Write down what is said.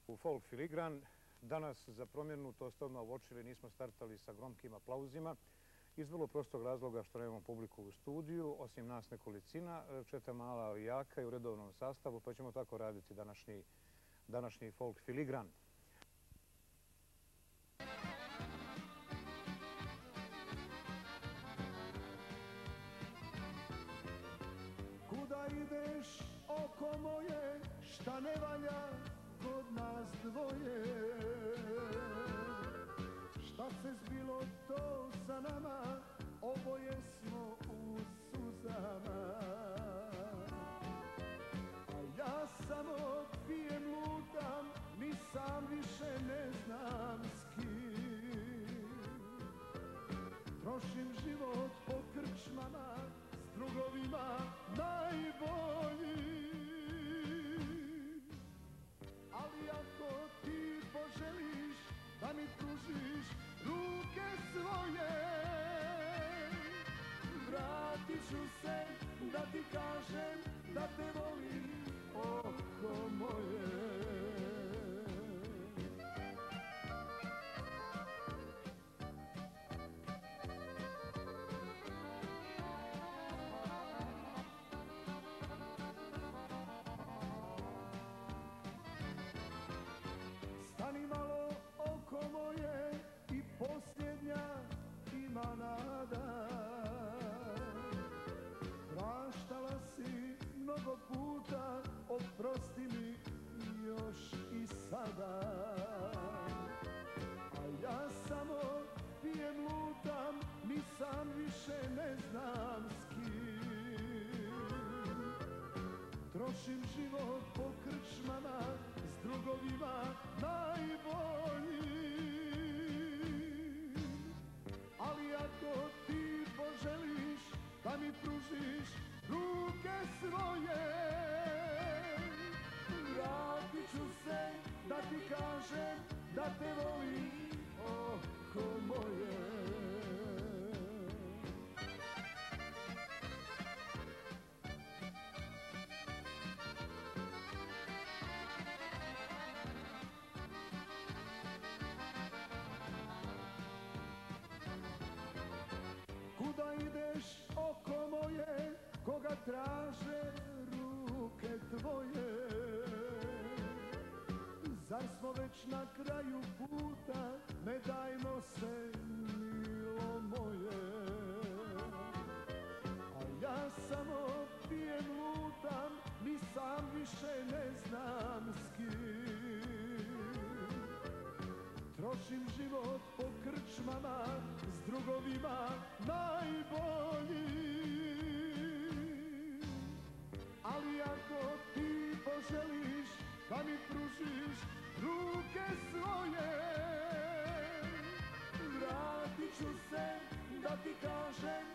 U Folk filigran danas za promjenu, to ste odmah uočili, nismo startali sa gromkim aplauzima iz vrlo prostog razloga što nemamo publiku u studiju, osim nas nekolicina, 4 mala ali jaka i u redovnom sastavu, pa ćemo tako raditi današnji Folk filigran. Kuda ideš, oko moje, šta ne valja kod nas dvoje? Šta se zbilo to sa nama, oboje smo u suzama. A ja samo pijem, lutam, ni sam više ne znam s kim. Trošim život po krčmama, s drugovima najboljim. Ali ako ti poželiš da mi pružiš ruke svoje, vratit ću se da ti kažem da te volim, oko moje. Stani malo, oko moje, i posljednja ima nada. Praštala si mnogo puta, oprosti mi još i sada. A ja samo pijem, lutam, ni sam više ne znam s kim. Trošim život po krčmama, s drugovima najboljim. Ali ako ti poželiš da mi pružiš ruke svoje, vratit ću se da ti kažem da te volim, oko moje. Kuda ideš, oko moje, koga traže ruke tvoje? Zar smo već na kraju puta, ne dajmo se, milo moje. A ja samo pijem, lutam, ni sam više ne znam s kim. Trošim život po krčmama, s drugovima najboljim. Ali ako ti poželiš da mi pružiš ruke svoje, vratit ću se da ti kažem